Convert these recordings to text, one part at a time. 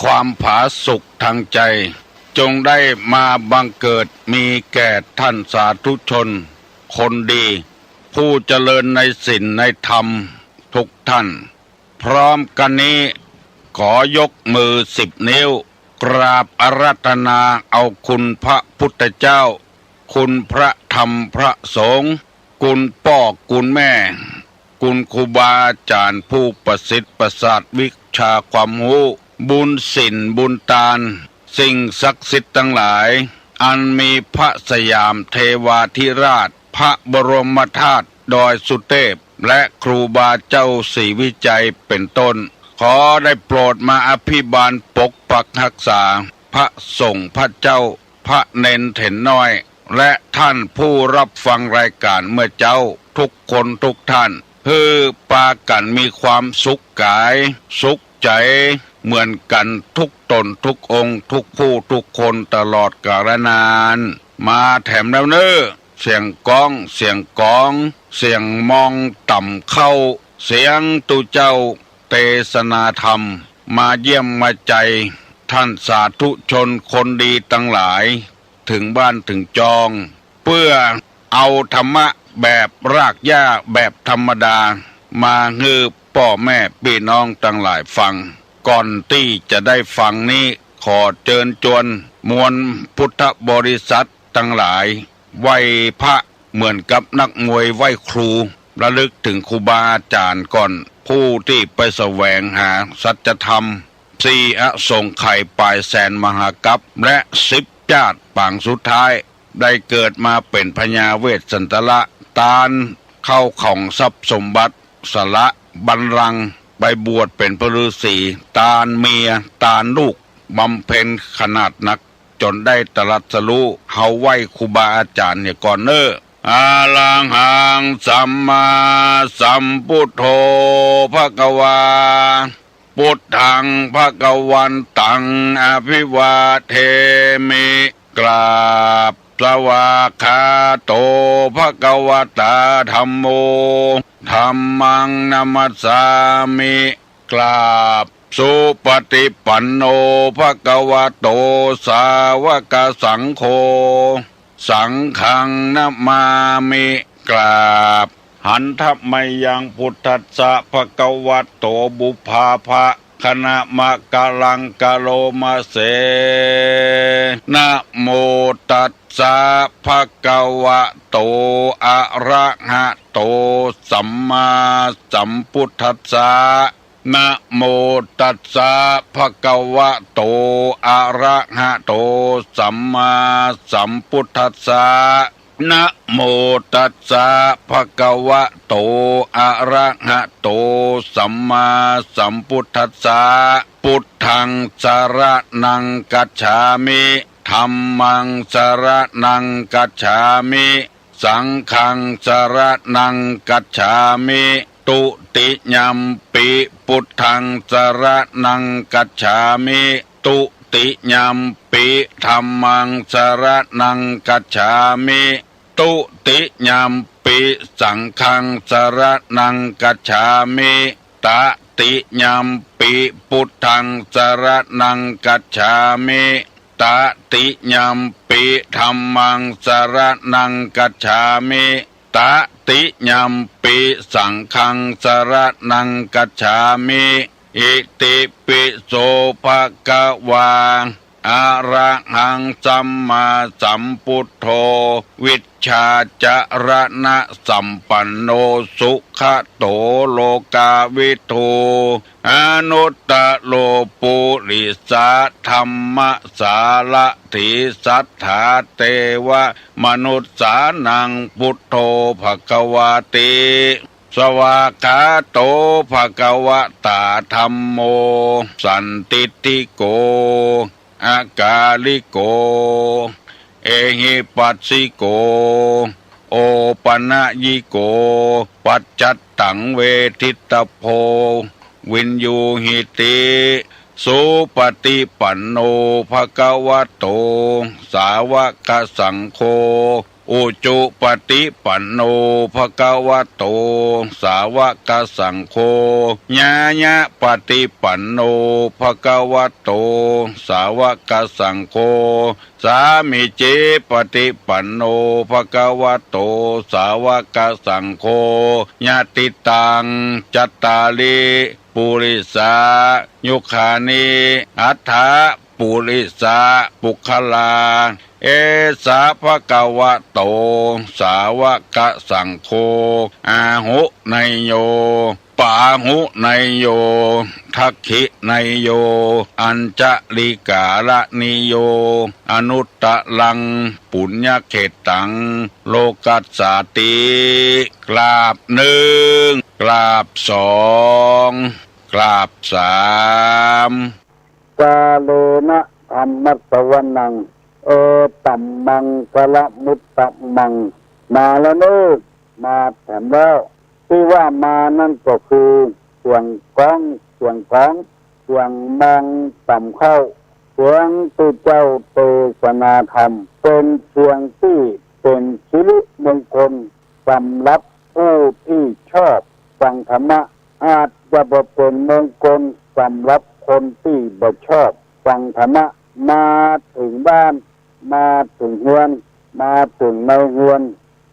ความผาสุกทางใจจงได้มาบังเกิดมีแก่ท่านสาธุชนคนดีผู้เจริญในศีลในธรรมทุกท่านพร้อมกันนี้ขอยกมือ10 นิ้วกราบอาราธนาเอาคุณพระพุทธเจ้าคุณพระธรรมพระสงฆ์คุณพ่อคุณแม่คุณครูบาอาจารย์ผู้ประสิทธิ์ประสาทวิชาความรู้บุญศีลบุญทานสิ่งศักดิ์สิทธิ์ทั้งหลายอันมีพระสยามเทวาธิราชพระบรมธาตุดอยสุเทพและครูบาเจ้าศรีวิจัยเป็นต้นขอได้โปรดมาอภิบาลปกปักรักษาพระสงฆ์พระเจ้าพระเนนเถนน้อยและท่านผู้รับฟังรายการเมื่อเจ้าทุกคนทุกท่านเพื่อปากันมีความสุขกายสุขใจเหมือนกันทุกตนทุกองค์ทุกผู้ทุกคนตลอดกาลนานมาแถมแล้วเนอเสียงก้องเสียงกองเสียงมองต่ำเข้าเสียงตุเจ้าเทศนาธรรมมาเยี่ยมมาใจท่านสาธุชนคนดีทั้งหลายถึงบ้านถึงจองเพื่อเอาธรรมะแบบรากหญ้าแบบธรรมดามาฮือพ่อแม่พี่น้องทั้งหลายฟังก่อนที่จะได้ฟังนี้ขอเชิญชวนมวลพุทธบริษัททั้งหลายไหว้พระเหมือนกับนักมวยไหว้ครูระลึกถึงครูบาอาจารย์ก่อนผู้ที่ไปแสวงหาสัจธรรม4 อสงไขยปลายแสนมหากัปและ10 ชาติปางสุดท้ายได้เกิดมาเป็นพญาเวสสันตละตาลเข้าของทรัพย์สมบัติสละบัลลังก์ไปบวชเป็นพระฤาษีตาลเมียตาลลูกบำเพ็ญขนาดหนักจนได้ตรัสรู้เฮาไหว้ครูบาอาจารย์เนี่ยก่อนเนออาลังหังสัมมาสัมพุทโธภควาพุทธังภวันตังอภิวาเทมิกราบสวากขาโตภควตาธัมโมธัมมังนัมสสามิกราบสุปฏิปันโนภควโตสาวกสังโฆสังฆังนะมามิกราบหันทัพไมยังพุทธัสสะภควโตบุพาภะคณะมะกะลังกะโลมาเสนะโมตัสสะภะคะวะโตอะระหะโตสัมมาสัมพุทธัสสะนะโมตัสสะภะคะวะโตอะระหะโตสัมมาสัมพุทธัสสะนะโมตัสสะภะคะวะโตอะระหะโตสัมมาสัมพุทธัสสะพุทธังสรณังกัจฉามิธัมมังสรณังกัจฉามิสังฆังสรณังกัจฉามิตุติยัมปิพุทธังสรณังกัจฉามิตุติยัมปิธัมมังสรณังกัจฉามิตุติยัมปิสังฆังสรณังกัจฉามิตติยัมปิพุทธังสรณังกัจฉามิตติยัมปิธัมมังสรณังกัจฉามิตติยัมปิสังฆังสรณังกัจฉามิอิติปิโสภะคะวาอะระหังสัมมาสัมพุทโธวิชชาจรณะสัมปันโนสุขโตโลกาวิทูอนุตตโลปุริสาธัมมสารถิสัทธาเทวมนุษสานังพุทโธภควาติสวากขาโตภควตาธัมโมสันติติโกอากาลิโกเอหิปัสสิโกโอปนะยิโกปัจจัตตังเวทิตโพวินยูหิติสุปฏิปันโนภควโตสาวกสังโฆ อุจุปฏิปันโนภะคะวะโตสาวกสังโฆญาญะปฏิปันโนภะคะวะโตสาวกสังโฆสามิเจปฏิปันโนภะคะวะโตสาวกสังโฆญาติตังจัตตาลิปุริสายุคานิอัฏฐะปุริสาปุคลาเอสาภะคะวะโตสาวกสังโฆอาหุไนโยปาหุไนโยทักขิไนโยอัญจลิกาละนิโยอนุตตะลังปุญญเขตังโลกัสสาติกราบหนึ่งกราบสองกราบสามกาเลนะธรรมัสสวนังเอตัมมังกะละมุตตะมังมาแล้วเนอะมาแถมแล้วที่ว่ามานั่นก็คือส่วนก้องส่วนของส่วนมังต่ำเข้าส่วนตุเจ้าเตสนาธรรมเป็นส่วนที่เป็นสิริมงคลสำหรับผู้ที่ชอบฟังธรรมะอาจจะบ่เป็นมงคลสำหรับคนที่บ่ชอบฟังธรรมะมาถึงบ้านมาถึงเฮือนมาถึงในเฮือน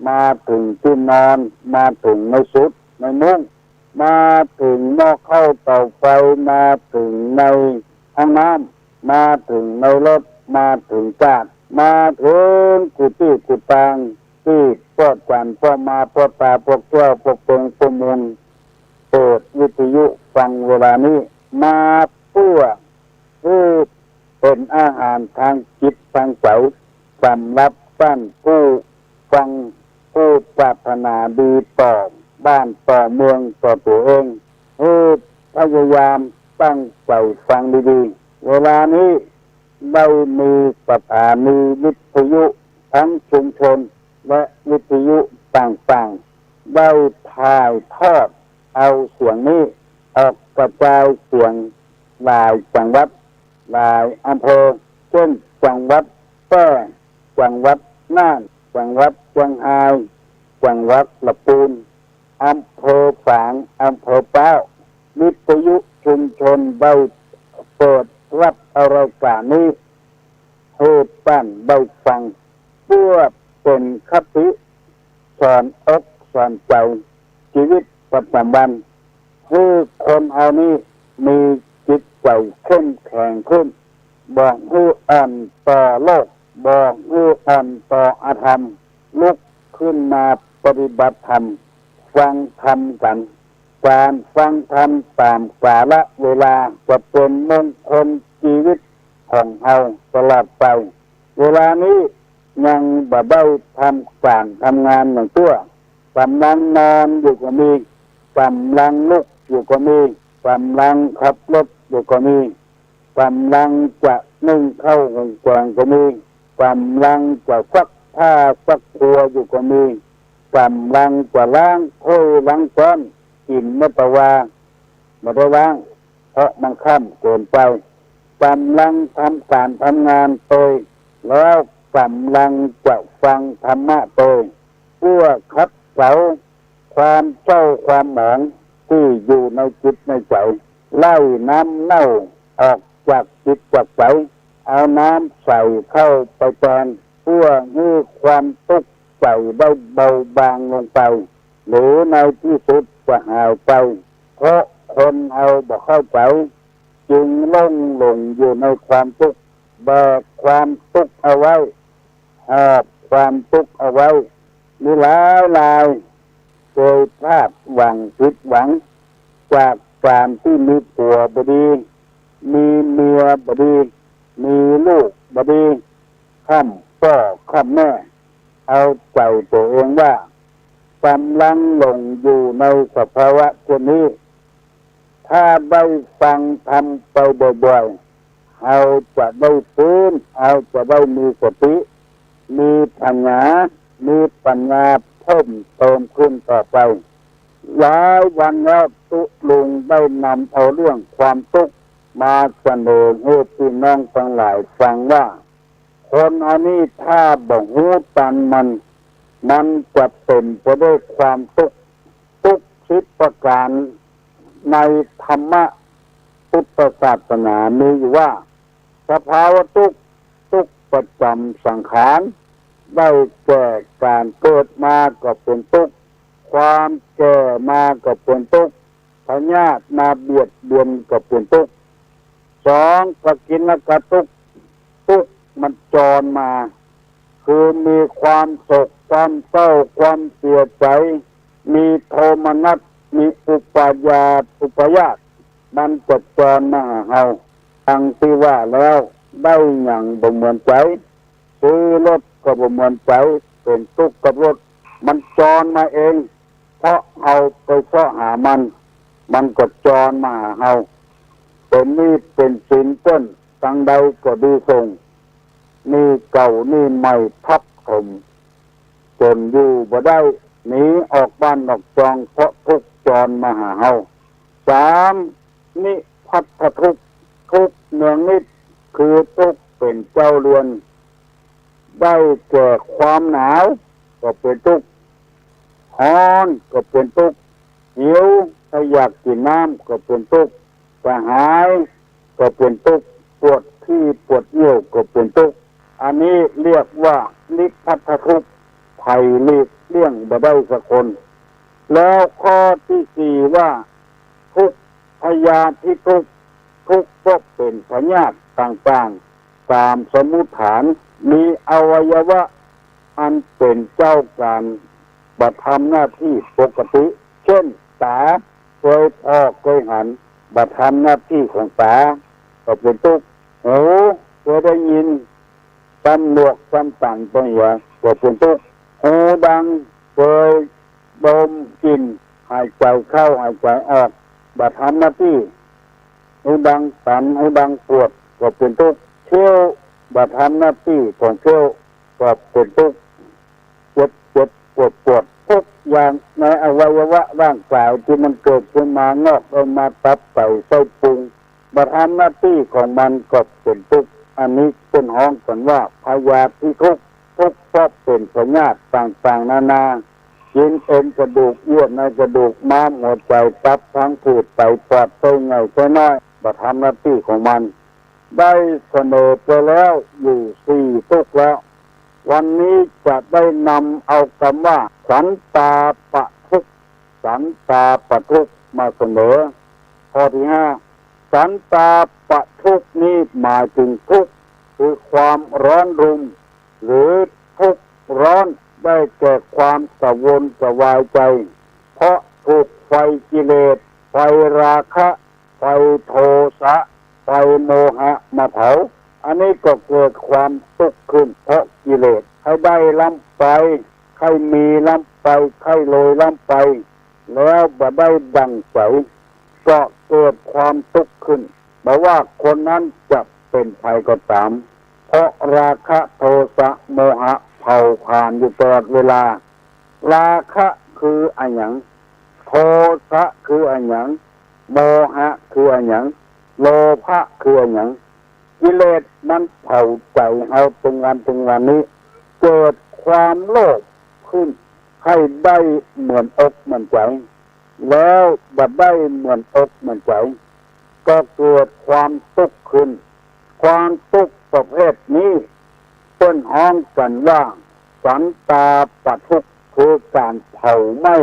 มาถึงที่นอนมาถึงในสุดในมุ้งมาถึงหม้อข้าวเตาไฟมาถึงในห้องน้ำมาถึงในรถมาถึงจาดมาถึงกุฏิกุฏังที่พวกกวนพวกมาพวกตาพวกเจ้าพวกเปิงพวกมุนเปิดวิทยุฟังเวลานี้มาเพื่อเป็นอาหารทางจิตทางใจสำหรับท่านผู้ฟังผู้ปรารถนาดีต่อบ้านต่อเมืองต่อตัวเองพยายามตั้งใจฟังดีๆเวลานี้ได้มีสถานีวิทยุทั้งชุมชนและวิทยุต่างๆได้ถ่ายทอดเอาเสียงนี้ออกกระจายเสียงหลายจังหวัดหลายอำเภอเช่นจังหวัดแพร่จังหวัดน่านจังหวัดเชียงรายจังหวัดลำพูนอำเภอฝางอำเภอเป้าวิทยุชุมชนได้เปิดรับเอารายการนี้ให้ท่านได้ฟังเพื่อเป็นคติสอนอกสอนใจชีวิตประจำวันให้คนเอานี้มีจิตใจเข้มแข็งขึ้นบอกให้อ่านต่อโลกบอกให้อ่านต่ออาธรรมลุกขึ้นมาปฏิบัติธรรมฟังธรรมกันการฟังธรรมตามกาลเวลาจะเป็นมงคลชีวิตของเราตลอดไปเวลานี้ยังบ่ได้ทำการทำงานอย่างตัวกำลังนอนอยู่ก็มีกำลังลุกอยู่ก็มีกำลังขับรถอยู่ก็มีกำลังจะนึ่งข้าวหุงแกงก็มีกำลังจะซักผ้าซักตัวอยู่ก็มีกำลังจะล้างถ้วยล้างช้อนกินไม่ตะวาไม่ได้ล้างเพราะมันค่ำเกินไปกำลังทำการทำงานโดยแล้วกำลังจะฟังธรรมะโดยเพื่อคัดเสาความเศร้าความหมองที่อยู่ในจิตในใจไล่น้ำเน่าออกจากจิตจากใจเอาน้ำใส่เข้าไปแทนเพื่อให้ความทุกข์ใจได้เบาบางลงไปหรือในที่สุดจะหายไปเพราะคนเอาบอกเข้าใจจึงหลงอยู่ในความทุกข์แบกความทุกข์เอาไว้ความทุกข์เอาไว้มีหลายเคยพลาดหวังผิดหวังจากการที่มีผัวบดีมีเมียบดีมีลูกบดีข้ามพ่อข้ามแม่เอาใจตัวเองว่ากำลังหลงอยู่ในสภาวะเช่นนี้ถ้าได้ฟังทำไปบ่อยๆเอาจะได้ฟื้นเอาจะได้มีสติมีปัญญามีปัญญาเพิ่มเติมขึ้นต่อไปหลายวันแล้วตุลุงได้นำเอาเรื่องความทุกข์มาเสนอให้พี่น้องทั้งหลายฟังว่าคนอันนี้ถ้าบ่ฮู้ตันมัน มันจะเป็นไปด้วยความทุกข์ทุกสิบประการในธรรมะพุทธศาสนามีอยู่ว่าสภาวะทุกข์ทุกข์ประจำสังขารได้แก่การเกิดมาก็เป็นทุกข์ความแก่มาก็เป็นทุกข์พยาธิมาเบียดเบียนก็เป็นทุกข์สองกกินกทุกข์ทุกข์มันจรมาคือมีความโศกความเศร้าความเสียใจมีโทมนัสมีอุปยาตมันจะจรมาหาเฮาทั้งที่ว่าแล้วได้อย่างบ่เหมือนใจซื้อรถก็บ่เหมือนใจเป็นทุกข์กับรถมันจรมาเองเพราะเอาไปเสาะหามันก็จรมาหาเฮาเป็นนี่เป็นสินต้นทางใดก็ดีทรงนี่เก่านี่ใหม่ทับถมจนอยู่บ่ได้หนีออกบ้านออกจองเพราะทุกข์จรมาหาเฮาสามนิพัทธทุกข์ทุกข์เนืองนิดคือทุกข์เป็นเจ้าเรือนได้แก่ความหนาวก็เป็นทุกข์ร้อนก็เป็นทุกข์หิวถ้าอยากกินน้ำก็เป็นทุกข์กระหายก็เป็นทุกข์ปวดที่ปวดเยี่ยวก็เป็นทุกข์อันนี้เรียกว่านิพพัทธทุกข์ภัยหลีกเลี่ยงบ่ได้สักคนแล้วข้อที่สี่ว่าทุกข์พยาธิทุกข์ทุกข์ก็เป็นพยาธิต่างๆตามสมมุติฐานมีอวัยวะอันเป็นเจ้าการบัดทำหน้าที่ปกติเช่นตาเคยพอกเคยหันบัดทำหน้าที่ของตาก็เป็นทุกข์หูเคยได้ยินตำหนวกตำต่างตัวอย่างก็เป็นทุกข์หูดังเคยดมกลิ่นหายใจเข้าหายใจออกบัดทำหน้าที่หูดังตันหูดังปวดก็เป็นทุกข์เชี่ยวบัดทำหน้าที่ของเชี่ยวก็เป็นทุกข์เจ็บปวดทุกอย่างในอวัยวะร่างกายที่มันเกิดขึ้นมางอกออกมาตับไตไส้พุงบัดทำหน้าที่ของมันก็เป็นทุกข์อันนี้เป็นห้องกันว่าพยาธิทุกข์ทุกข์ก็เป็นพยาธิต่างๆนานากินเอ็นกระดูกเยื่อในกระดูกม้ามหัวใจตับทั้งผืดไตปอดไส้ใหญ่ไส้น้อยบัดทำหน้าที่ของมันได้เสนอไปแล้วอยู่สี่ทุกข์แล้ววันนี้จะได้นำเอาคำว่าสันตาปะทุกข์สันตาปะทุกข์มาเสนอข้อที่ห้าสันตาปะทุกข์นี้หมายถึงทุกข์คือความร้อนรุมหรือทุกข์ร้อนได้แก่ความกระวนกระวายใจเพราะถูกไฟกิเลสไฟราคะไฟโทสะไฟโมหะมาเผาอันนี้ก็เกิดความทุกข์ขึ้นเพราะกิเลสให้ได้ล้ำไปให้มีล้ำไปให้โรยล้ำไปแล้วบ่ได้ดังใจก็เกิดความทุกข์ขึ้นแต่ว่าคนนั้นจะเป็นภัยก็ตามเพราะราคะโทสะโมหะเผาผ่านอยู่ตลอดเวลาราคะคืออันหยังโทสะคืออันหยังโมหะคืออันหยังโลภะคืออันหยังกิเลสมันเผาใจเอาตรงวันนี้เกิดความโลภขึ้นให้ได้เหมือนอกเหมือนใจแล้วบัดได้เหมือนอกเหมือนใจก็เกิดความทุกข์ขึ้นความทุกข์ประเภทนี้ต้นห้องกันว่าสันตาปะทุกข์คือการเผาไหม้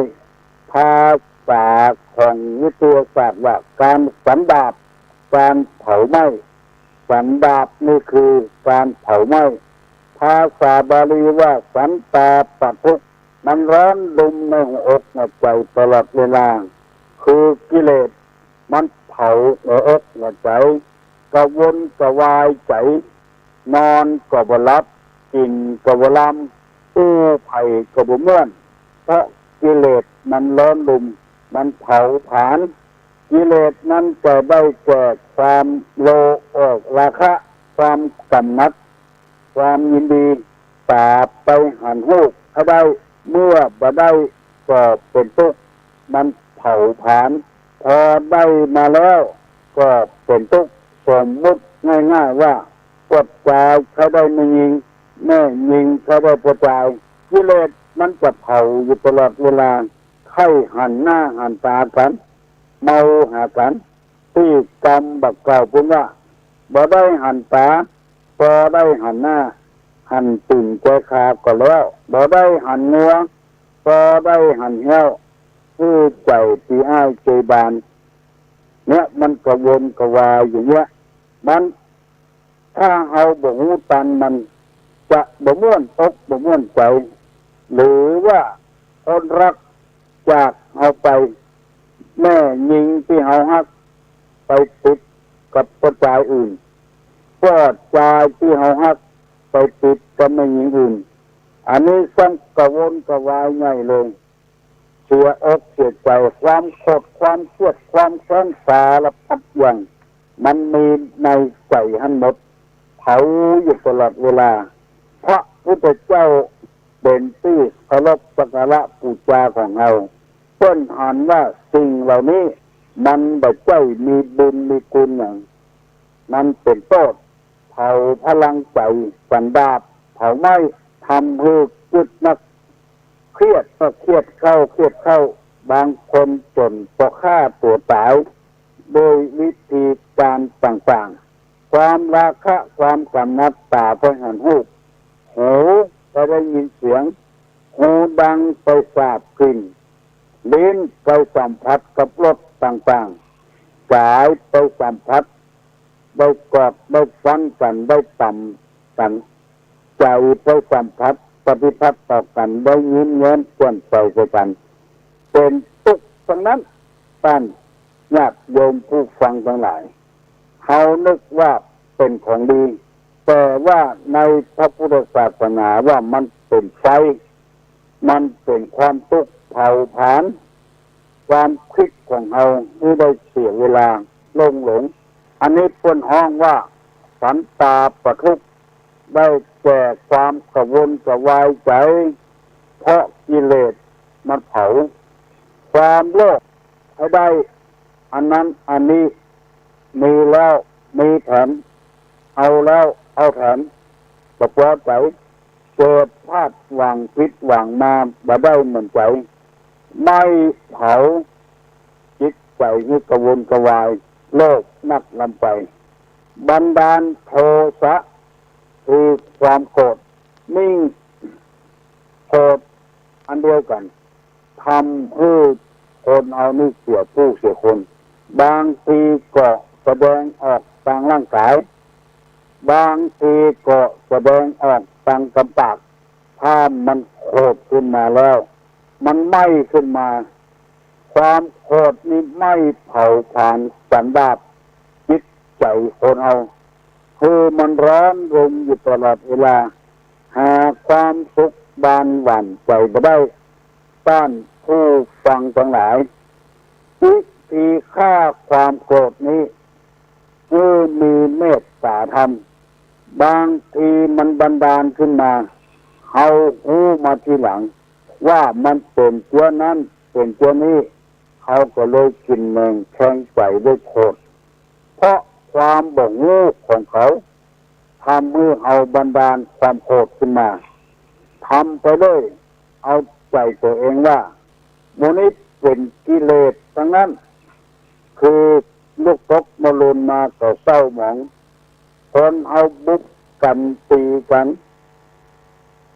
ภาษาของวิทยาศาสตร์ว่าการสันดาปการเผาไหม้สันดาปนี่คือการเผาไหม้ภาษาบาลีว่าสันตาปะทุกข์มันร้อนรุมในหัวอกหัวใจตลอดเวลาคือกิเลสมันเผาหัวอกหัวใจกระวนกระวายใจนอนก็บ่หลับกินก็บ่ลำตู้ไผ่ก็บ่เมื่อนเพราะกิเลสมันร้อนรุมมันเผาผลาญกิเลสนั้นจะได้แก่ความโลภราคะความกำหนัดความยินดีตาไปหันหูถ้าได้เมื่อบ่ได้ก็เป็นทุกข์มันเผาผลาญพอได้มาแล้วก็เป็นทุกข์สมมุติง่ายๆว่าปวดใจเขาได้ไม่ยิงแม่ยิงเขาได้ปวดใจกิเลส มันจะเผาอยู่ตลอดเวลาไข้หันหน้าหันตากันเมาหากันที่กรรมบักกล่าวพูดว่าบ่ได้หันตาบ่ได้หันหน้าหันตุ่นแจคาก็แล้วบ่ได้หันงัวบ่ได้หันเหี้ยวผู้ใจที่อ้ายใจบานเนี่ยมันกระวนกระวายอย่างเงี้ยมันถ้าเอาบ่ฮู้ตันมันจะบ่ม่วนอกบ่ม่วนใจหรือว่าคนรักจากเอาไปแม่ยิงที่เฮาฮักไปติดกับผู้ชายอื่นก็ชายที่เฮาฮักไปติดกับแม่หญิงอื่นอันนี้สังกระวนกระวายใหญ่เลยเสียอกเสียใจความโกรธความเครียดความแค้นสารพัดอย่างมันมีในใจหันหมดเผาอยู่ตลอดเวลาเพราะพุทธเจ้าเป็นที่เคารพสักการะบูชาของเราเพิ่นหันว่าสิ่งเหล่านี้มันบ่ใช่มีบุญมีคุณอย่างมันเป็นโทษเผาพลังใจสันดาปเผาไหม้ทำให้จุดนักเครียดก็เครียดเข้าบางคนจนพอฆ่าตัวตายโดยวิธีการต่างๆความราคะความกำนัดตาพอหันหูหูก็ได้ยินเสียงหูดังไปทราบกลิ่นลิ้นไปสัมผัสกับรสต่างๆกายไปสัมผัสได้กอดได้ฟังกันได้ต่ำกันใจไปสัมผัสปฏิพัทธ์ต่อกันได้ยิ้มแย้มกวนใจกันเป็นทุกข์ทั้งนั้นท่านญาติโยมผู้ฟังทั้งหลายเขานึกว่าเป็นของดีแต่ว่าในพระพุทธศาสนาว่ามันเป็นไฟมันเป็นความทุกข์เผาผลาญความคิดของเราที่ได้เสียเวลาหลงอันนี้เพิ่นฮ้องว่าสันตาปทุกข์ได้แก่ความกระวนกระวายใจเพราะกิเลสมันเผาความโลภให้ได้อันนั้นอันนี้มีแล้วมีแถมเอาแล้วเอาแถมบ่พอใจเกิดพลาดหวังผิดหวังมาบ่ได้เหมือนใจไม่เผาจิตใจนี่กระวนกระวายโลภนักลำไปบันดาลโทสะคือความโกรธนิ่งโกรธอันเดียวกันทำให้คนเอานี่เสียผู้เสียคนบางทีก็แสดงออกทางร่างกายบางทีก็แสดงออกทางกำปากถ้ามันโกรธขึ้นมาแล้วมันไหม้ขึ้นมาความโกรธนี้ไม่เผาผลาญสันดาปจิตใจคนเอาคือมันร้อนรนอยู่ตลอดเวลาหาความสุขบานหวั่นใจไม่ได้ต้านผู้ฟังทั้งหลายวิธีฆ่าความโกรธนี้คือมีเมตตาธรรมบางทีมันบันดาลขึ้นมาเอาหูมาทีหลังว่ามันเป็นตัวนั้นเป็นตัวนี้เขาก็เลยกินแมงแทงใจด้วยโกรธเพราะความบ่งูของเขาทำให้เอาบันดาลความโกรธขึ้นมาทำไปเลยเอาใจตัวเองว่าโมนี้เป็นกิเลสทั้งนั้นคือลูกตกมาลุนมาก็เศร้าหมองคนเอาบุกกันตีกัน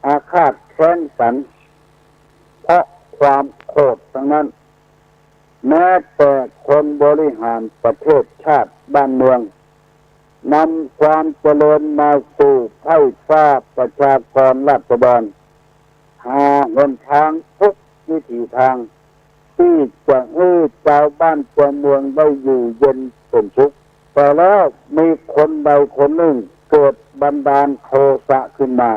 อาฆาตแค้นกันเพราะความโกรธทั้งนั้นแม้แต่คนบริหารประเทศชาติบ้านเมืองนำความเจริญมาสู่ให้ฟ้าประชากรราษฎรหาหนทางทุกวิถีทางที่จะให้ชาวบ้านชาวเมืองได้อยู่เย็นเป็นสุขแต่แล้วมีคนใดคนหนึ่งเกิดบันดาลโทสะขึ้นมา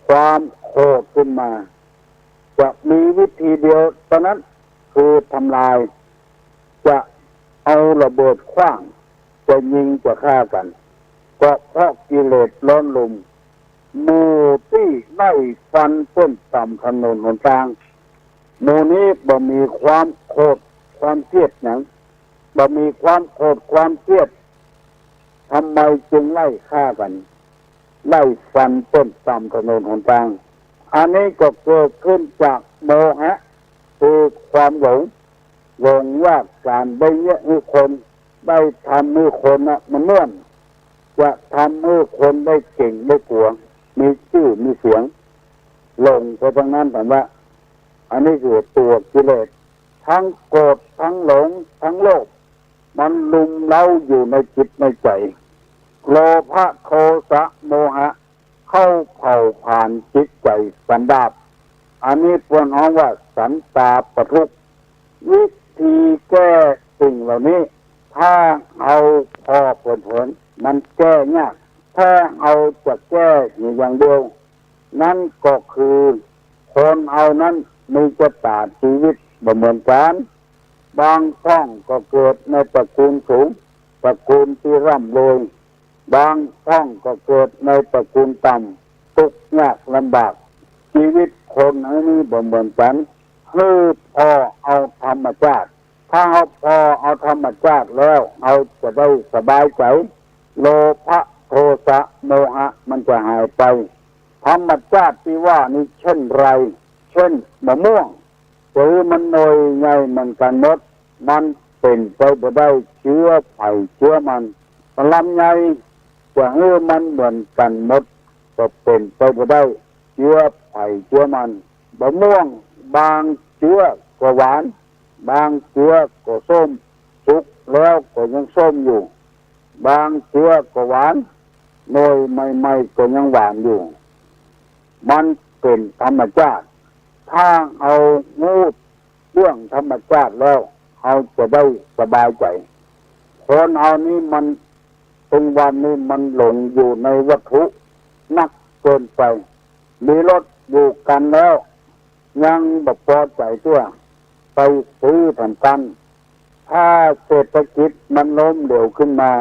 ความโกรธขึ้นมาจะมีวิธีเดียวเท่านั้นคือทำลายจะเอาระเบิดขว้างจะยิงจะฆ่ากันก็เพราะกิเลสร้อนลุ่มหมู่ที่ไล่ฟันต้นต่ำถนนหนทางหมู่นี้บ่มีความโกรธความเครียดหนังบ่มีความโกรธความเครียดทำไมจึงไล่ฆ่ากันไล่ฟันต้นต่ำถนนหนทาง อันนี้ก็เกิดขึ้นจากโมหะคือความหลงว่าการได้เนี่ยให้คนได้ทำให้คนนะมันเนื่อนจะทำให้คนได้เก่งได้กลัวมีชื่อมีเสียงหลงไปทางนั้นแต่ว่าอันนี้คือตัวกิเลสทั้งโกรธทั้งหลงทั้งโลภมันลุมเล้าอยู่ในจิตในใจโลภะโทสะโมหะเข้าเผาผ่านจิตใจสันดาปอันนี้พวกน้องว่าสันตาปทุกข์วิธีแก้สิ่งเหล่านี้ถ้าเอาพอผลมันแก้ยากถ้าเอาจะแก้อย่างเดียวนั่นก็คือคนเอานั้นมีชะตาชีวิตบ่เหมือนกันบางช่องก็เกิดในตระกูลสูงตระกูลที่ร่ำรวยบางช่องก็เกิดในตระกูลต่ำทุกข์ยากลำบากชีวิตคนอันนี้บ่เหมือนกันคือพอเอาธรรมชาติถ้าพอเอาธรรมชาติแล้วเอาจะได้สบายใจโลภะโทสะโมหะมันจะหายไปธรรมชาติที่ว่านี่เช่นไรเช่นมะม่วงหรือมันหน่อยใหญ่มันกันหมดมันเป็นไปบ่ได้เชื้อไผ่เชื้อมันลำไยจะให้มันเหมือนกันหมดก็เป็นไปบ่ได้เชื้อไผ่เชื้อมันมะม่วงบางเชื้อก็หวานบางเชื้อก็ส้มสุกแล้วก็ยังส้มอยู่บางเชื้อก็หวานหน่อยใหม่ๆก็ยังหวานอยู่มันเป็นธรรมชาติถ้าเอางูเรื่องธรรมชาติแล้วเอาจะได้สบายใจคนเอานี้มันถึงวันนี้มันหลงอยู่ในวัตถุนักเกินไปมีรถอยู่กันแล้วยังแบบพอใจตัวไปซื้อทันกันถ้าเศรษฐกิจมันล้มเหลวขึ้นมา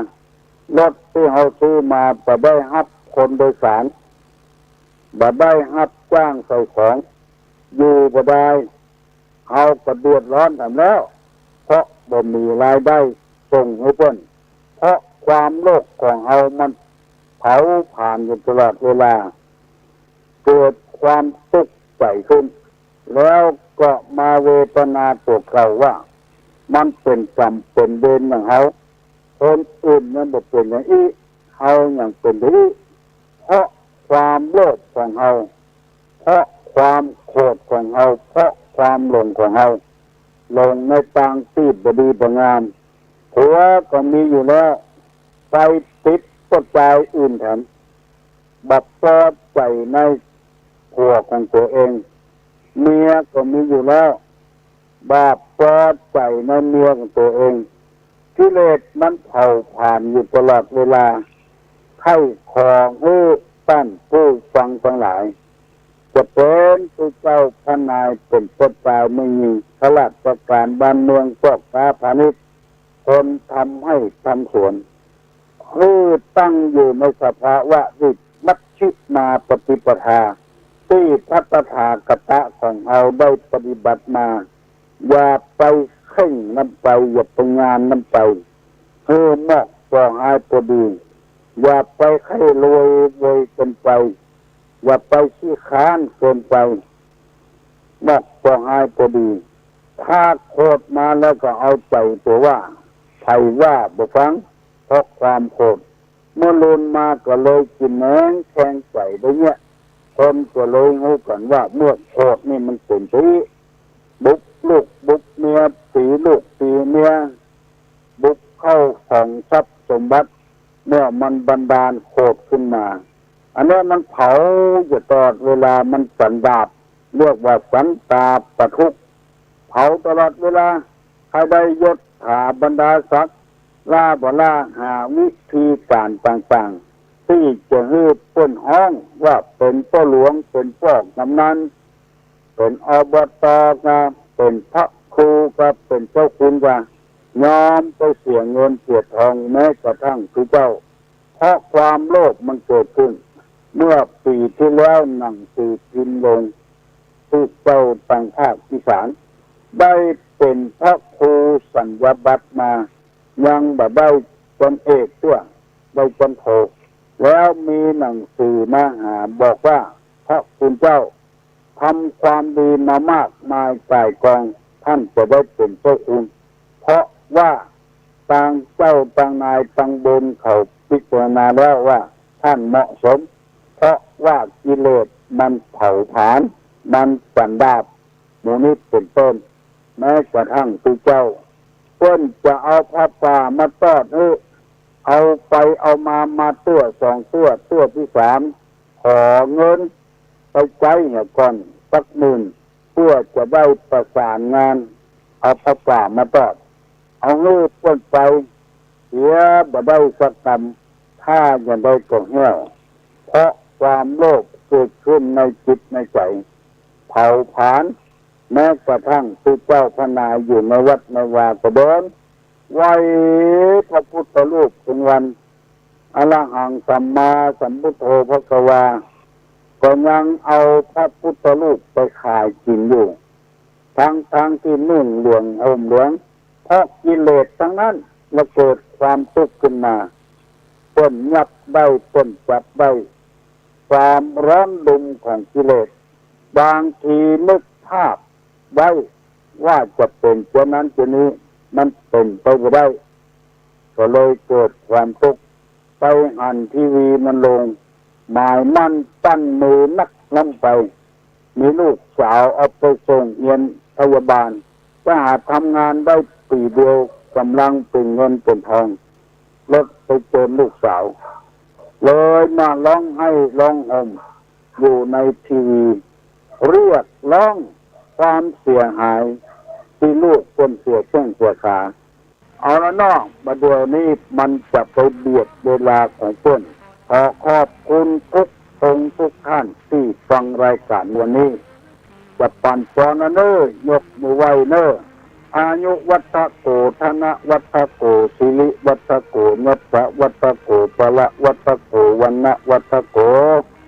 รถที่เขาซื้อมาบ่ได้รับคนโดยสารบ่ได้รับจ้างใส่ของอยู่บ่ได้เขาก็เดือดร้อนทำแล้วเพราะบ่มีรายได้ส่งให้เพิ่นเพราะความโลภของเขามันเผาผ่านอยู่ตลอดเวลาเกิดความทุกข์ใจขึ้นแล้วก็มาเวทนาตัวเขาว่ามันเป็นกรรมเป็นเวรอย่างเขาคนอื่นมันบ่เป็นอย่างนี้เขาอย่างเป็นอย่างนี้เพราะความโลภของเขาเพราะความโกรธของเขาเพราะความหลงของเขาหลงในทางที่บดีบงามผัวก็มีอยู่แล้วไปติดก็ใจอื่นแถมบัดซอดใจในผัวของตัวเองเมียก็มีอยู่แล้วบาปซอดใจในเมียของตัวเองกิเลสมันเผาผ่านอยู่ตลอดเวลาให้ของตั้นผู้ฟังทั้งหลายจะเป็นผู้เจ้าพระนายเป็นต้นปลายไม่มีข้าราชการบ้านเมืองพวกค้าพาณิชย์คนทำให้ทำสวนคือตั้งอยู่ในสภาวะที่มัชฌิมาปฏิปทาที่พระตถาคตของเราได้ปฏิบัติมาอย่าไปเข่งน้ำไปอย่าไปงานน้ำไปคือมอกก็หายพอดีอย่าไปให้รวยเลยเกินไปอย่าไปขี้ค้านเกินไปมอกก็หายพอดีถ้าโคตรมาแล้วก็เอาใจตัวว่าใครว่าบ่ฟังเพราะความโกรธเมื่อลุนมาก็เลยกินแหนงแทงใจได้เนี่ยคนก็เลยรู้กันว่าเมื่อโกรธนี่มันเป็นที่บุกลูกบุกเมียตีลูกตีเมียบุกเข้าของทรัพย์สมบัติเมื่อมันบันดาลโกรธขึ้นมาอันนี้มันเผาอยู่ตลอดเวลามันสันดาปเรียกว่าสันตาปทุกข์เผาตลอดเวลาใครได้ยศถาบรรดาศักดิ์ลาบลาหาวิธีการต่างๆที่จะให้ป้นห้องว่าเป็นพ่อหลวงเป็นพ่อกำนันเป็นอบตก็เป็นพระครูก็เป็นเจ้าคุณก็ยอมไปเสียเงินเสียทองแม้กระทั่งผู้เจ้าเพราะความโลภมันเกิดขึ้นเมื่อปีที่แล้วหนังสือพิมพ์ลงที่เจ้าต่างภาคอีสานได้เป็นพระครูสัญญาบัตรมายังบ่ได้จนเอกตัวได้จนโทแล้วมีหนังสือมาหาบอกว่าพระคุณเจ้า ทำความดีมามากมายกายกองท่านจะได้เป็นเจ้าคุณเพราะว่าต่างเจ้าต่างนายต่างบนเขาพิจารณาแล้วว่าท่านเหมาะสมเพราะว่ากิเลสมันเผาผลาญมันสันดาปหมู่นี้เป็นต้นแม้กระทั่งตัวเจ้าเพิ่นจะเอาผ้าป่ามาทอดเอาไปเอามาตัวตัวที่สามขอเงินไปใจเนี่ยก่อนสักหมื่นเพื่อจะได้ประสานงานเอาผ้าป่ามาทอดเอาเงินเพิ่นไปเสียบ่ได้สักกรรมถ้าจะได้ก็เหี้ยวเพราะความโลภเกิดขึ้นในจิตในใจเผาผลาญแม้กระทั่งผู้เจ้าพระนายอยู่ในวัดในวาก็เดินไหวพระพุทธรูปถึงวันอรหังสัมมาสัมพุทโธภควาก็ยังเอาพระพุทธรูปไปขายกินอยู่ทั้งที่นุ่งเหลืองห่มเหลืองเพราะกิเลสทั้งนั้นแล้วเกิดความทุกข์ขึ้นมาต้นยับได้ต้นจับได้ความร้อนดุมของกิเลสบางทีนึกภาพได้ว่าจะเป็นเช่นนั้นเช่นนี้มันเป็นไปไม่ได้ก็เลยเกิดความทุกข์ไปหันทีวีมันลงหมายมั่นตั้นมือนักน้ำไปมีลูกสาวเอาไปส่งเรียนพยาบาลก็หาทำงานได้ปีเดียวกำลังเป็นเงินเป็นทองรถไปเจอลูกสาวเลยมาร้องให้ร้องห่มอยู่ในทีวีเรียกร้องความเสียหายที่ลูกคนเสียเช่นเสียขาเอาละน้องมาเดี๋ยวนี้มันจะไปเบียดเวลาของเพื่อนขอขอบคุณทุกท่านที่ฟังรายการวันนี้จะปั่นปอนเนอยกมือไหวเนออายุวัฏโกธนะวัฏโกสิริวัฏโกนัสสะวัฏโกปะละวัฏโกวันนะวัฏโก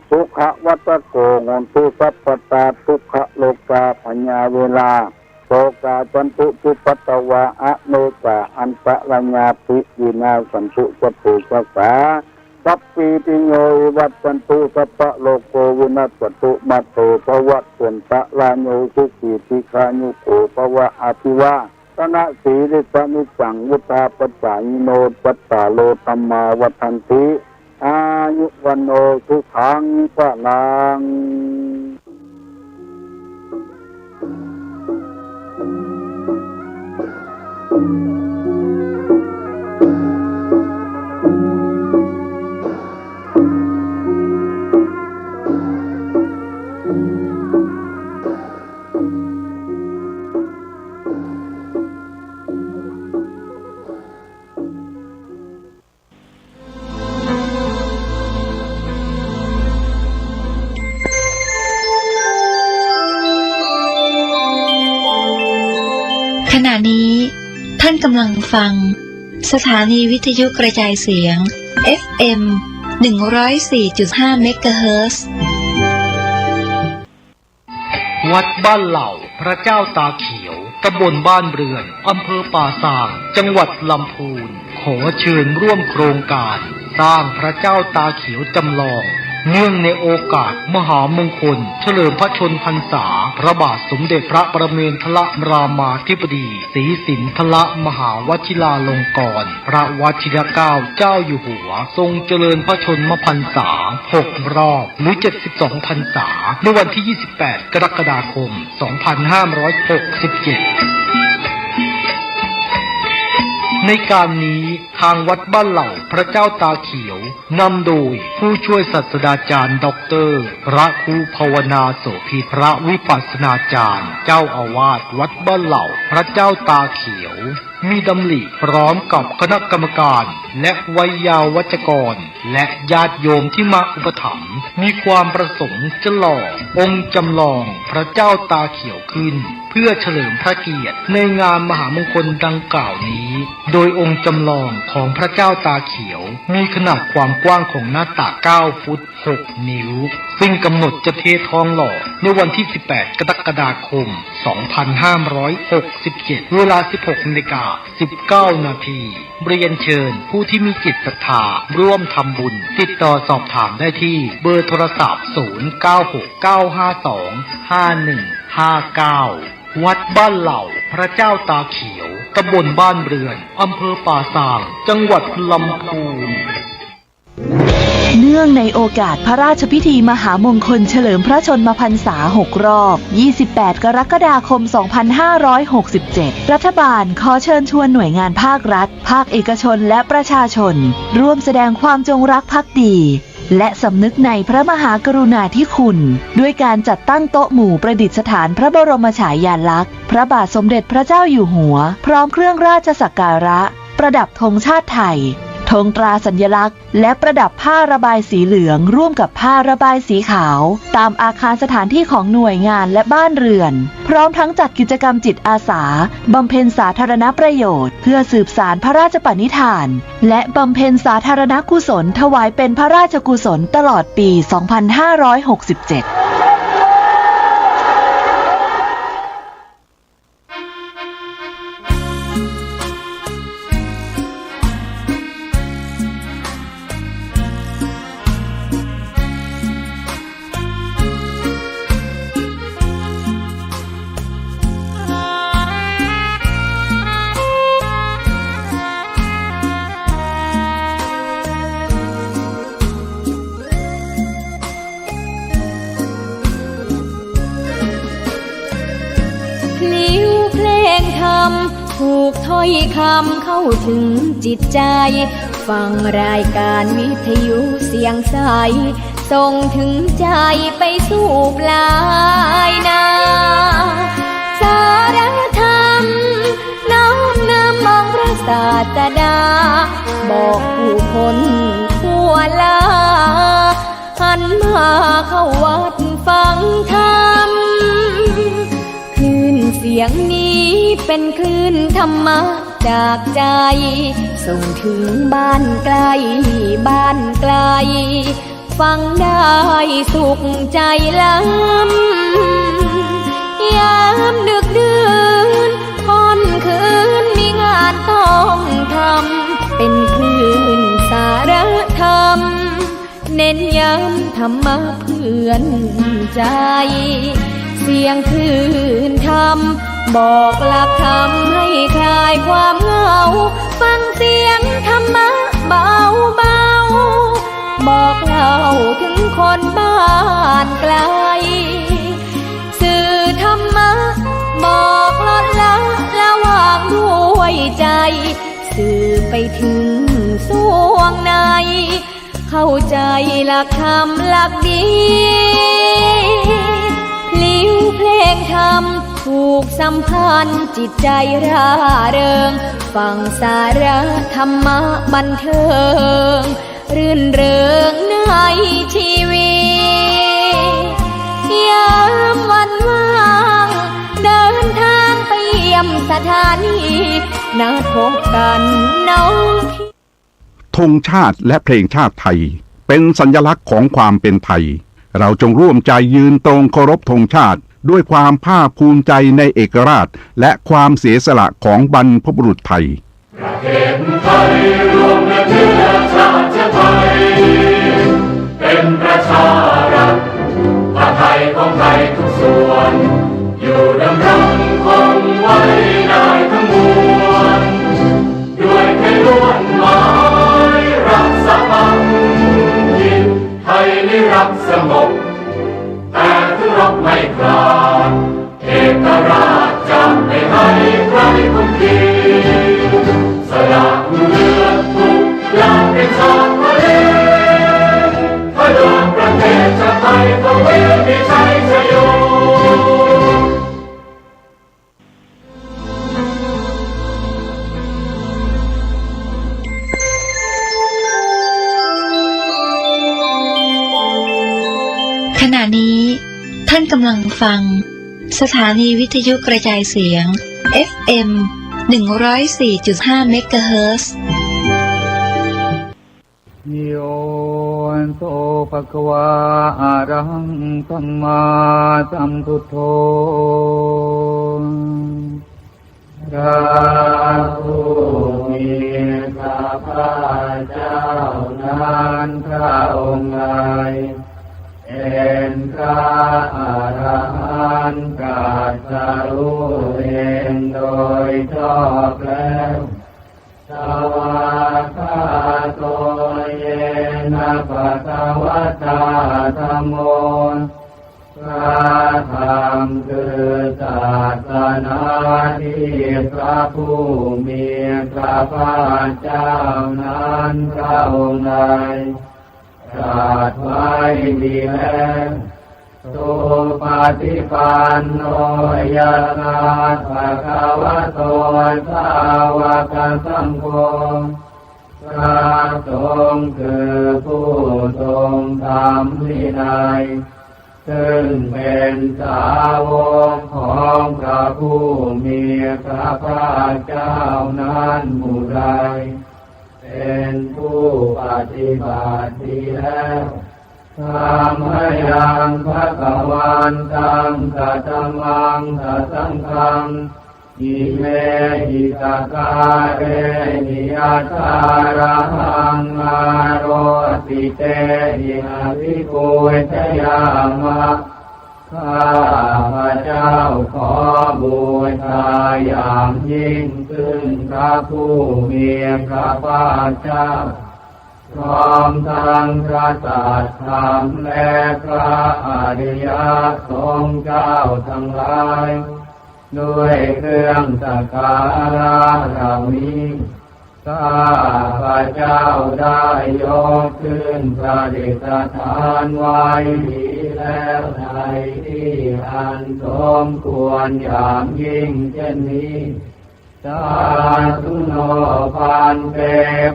สุขวัฏโกโหนตุสัพพตาทุกขโลกาพญาเวลาโสกาจันตุทุปัตตวาอะเนกาอันตะรัญญาปิวินาสันตุสัพพุสัสสะสัพพิติโยวัตตันตุสัพพะโลกโกวินัสตุมัตโตภวัตสันตะลาโยสุขีติคานุโกภวะอาภิวาตนะสีริสนิจังวุธาปัจจายโนปัตตาโลธรรมาวัฏันติอายุวันโนสุขังพลังขณะนี้ท่านกำลังฟังสถานีวิทยุกระจายเสียง FM 104.5 เมกะเฮิรตซ์วัดบ้านเหล่าพระเจ้าตาเขียวตำบลบ้านเรือนอำเภอป่าซางจังหวัดลำพูนขอเชิญร่วมโครงการสร้างพระเจ้าตาเขียวจำลองเนื่องในโอกาสมหามงคลเฉลิมพระชนพรรษาพระบาทสมเด็จพระประเมนทรรามาธิบดีศรีสินธรมหาวชิราลงกรณ์พระวชิรเกล้าเจ้าอยู่หัวทรงเจริญพระชนมพรรษา6 รอบหรือ72 พรรษาในวันที่ 28 กรกฎาคม 2567ในการนี้ทางวัดบ้านเหล่าพระเจ้าตาเขียวนำโดยผู้ช่วยศาสตราจารย์ด็อกเตอร์พระครูภาวนาโสภิตพระวิปัสสนาจารย์เจ้าอาวาสวัดบ้านเหล่าพระเจ้าตาเขียวมีดำริพร้อมกับคณะกรรมการและวัยยาวัจกรและญาติโยมที่มาอุปถัมภ์มีความประสงค์จะหล่อองค์จำลองพระเจ้าตาเขียวขึ้นเพื่อเฉลิมพระเกียรติในงานมหามงคลดังกล่าวนี้โดยองค์จำลองข ของพระเจ้าตาเขียวมีขนาดความกว้างของหน้าตัก9 ฟุต 6 นิ้วซึ่งกำหนดจะเททองหล่อในวันที่ 18 กรกฎาคม 2567 เวลา 16:19 นาทีเรียนเชิญผู้ที่มีจิตศรัทธาร่วมทำบุญติดต่อสอบถามได้ที่เบอร์โทรศัพท์ 0969525159 วัดบ้านเหล่าพระเจ้าตาเขียวตำบลบ้านเรือนอำเภอป่าซางจังหวัดลำพูน เนื่องในโอกาสพระราชพิธีมหามงคลเฉลิมพระชนมพรรษา 6 รอบ 28 กรกฎาคม 2567 รัฐบาลขอเชิญชวนหน่วยงานภาครัฐ ภาคเอกชนและประชาชน ร่วมแสดงความจงรักภักดี และสำนึกในพระมหากรุณาธิคุณ ด้วยการจัดตั้งโต๊ะหมู่ประดิษฐานพระบรมฉายาลักษณ์พระบาทสมเด็จพระเจ้าอยู่หัว พร้อมเครื่องราชสักการะ ประดับธงชาติไทย ธงตราสัญลักษณ์และประดับผ้าระบายสีเหลืองร่วมกับผ้าระบายสีขาวตามอาคารสถานที่ของหน่วยงานและบ้านเรือนพร้อมทั้งจัดกิจกรรมจิตอาสาบำเพ็ญสาธารณประโยชน์เพื่อสืบสานพระราชปณิธานและบำเพ็ญสาธารณกุศลถวายเป็นพระราชกุศลตลอดปี 2567ถูกถ้อยคำเข้าถึงจิตใจฟังรายการวิทยุเสียงใสส่งถึงใจไปสู่ปลายนาสารธรรมน้อมนำมองพระศาสดาบอกผู้คนทั่วลาหันมาเข้าวัดฟังธรรมคลื่นเสียงนี้เป็นคลื่นธรรมะจากใจส่งถึงบ้านไกลบ้านไกลฟังได้สุขใจล้ำยามดึกดื่นค่ำคืนมีงานต้องทำเป็นคลื่นสารธรรมเน้นย้ำธรรมะเพื่อนใจเสียงคลื่นธรรมบอกหลักธรรมให้คลายความเหงาฟังเสียงธรรมะเบาเบาบอกเล่าถึงคนบ้านไกลสื่อธรรมะบอกลดละระหว่างด้วยใจสื่อไปถึงสวงในเข้าใจหลักธรรมหลักดีลิ้วเพลงธรรมถูกสัมพันธ์จิตใจร่าเริงฟังสาระธรรมะบันเทิงรื่นเริงในชีวิตยามวันว่างเดินทางไปเยี่ยมสถานีนัดพบกันน้องพี่ธงชาติและเพลงชาติไทยเป็นสัญลักษณ์ของความเป็นไทยเราจงร่วมใจยืนตรงเคารพธงชาติด้วยความภาคภูมิใจในเอกราชและความเสียสละของบรรพบุรุษไทยประเทศไทยรวมและเชื้อชาติไทยเป็นประชารัฐผ้าไทยของไทยทุกส่วนอยู่ดำรงคงไว้ได้ทั้งมวลด้วยไทยล้วนหมายรักษาพันยินไทยนิรักสงบแต่ถึงรบไม่กล้าเอกราชจะไม่ให้ใครคุมขีสละเลือดทุกอย่างเป็นชาติทะเลถ้าดวงประเทศชาติไทยก็เวทีชัยชโยขณะนี้ท่านกำลังฟังสถานีวิทยุกระจายเสียง FM 104.5 เมกะเฮิรตซ์ โยโสภะคะวาอะระหังสัมมาสัมพุทโธพระผู้มีพระภาคเจ้านั้นพระองค์ใดเป็นพระอรหันต์ตรัสรู้เองโดยชอบแล้วสวากขาโตเยนะภะคะวะตาธัมโมพระธรรมคือศาสนาที่พระผู้มีพระภาคเจ้านั้นพระองค์ใดตรัสไว้ดีแล้วสุปฏิปันโนยะถาภะคะวะโตสาวกสังโฆพระสงฆ์คือผู้ทรงธรรมวินัยซึ่งเป็นสาวกของพระผู้มีพระภาคเจ้านั้นผู้ใดเป็นผู้ปฏิบัติดีแล้วธรรมยังภคะวันตังสัทธัมมังสัทธังฆังอิเมหิตากาเรนิยัตถาระหังมาโรติเตหิอาภิปุชยามะข้าพระเจ้าขอบูชาอย่างยิ่งซึ่งพระผู้มีพระภาคเจ้าพร้อมทั้งพระสัทธรรมและพระอริยสงฆ์เจ้าทั้งหลายด้วยเครื่องสักการะเหล่านี้ข้าพระเจ้าได้ยกขึ้นประดิษฐานไว้ดีแล้วในที่อันสมควรอย่างยิ่งเช่นนี้สาธุโนพันเต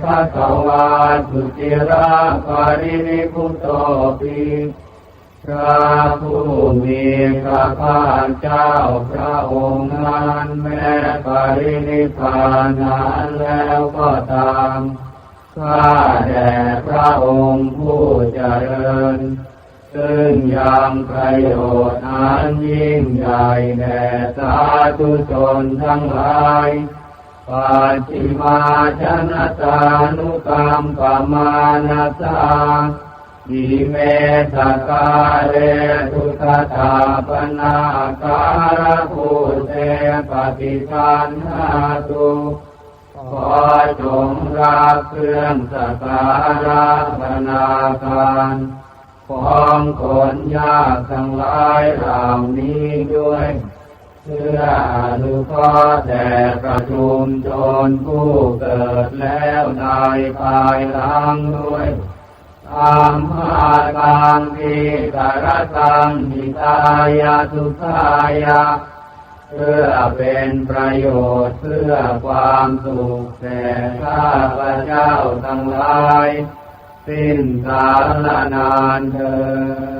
ภะคะวะสุจิระปรินิพพุตโตปิพระผู้มีพระภาคเจ้าพระองค์นั้นแม้ปรินิพพานนานแล้วก็ตามข้าแด่พระองค์ผู้เจริญซึ่งยังประโยชน์อันยิ่งใหญ่แด่สาธุชนทั้งหลายปัจฉิมาชนะตานุกรรมปมานาสาอิเมตกาเรทุตถาปนาการะภูเตปฏิคันหาตุขอจงรับเครื่องสักการะบรรณาการของคนยากทั้งหลายเหล่านี้ด้วยเพื่ออนุเคราะห์แด่ประชุมชนผู้เกิดแล้วในภายหลังด้วยธรรมะกังทิกรตังหิตายาสุขายาเพื่อเป็นประโยชน์เพื่อความสุขแก่ข้าพเจ้าทั้งหลายสิ้นกาลนานเถิด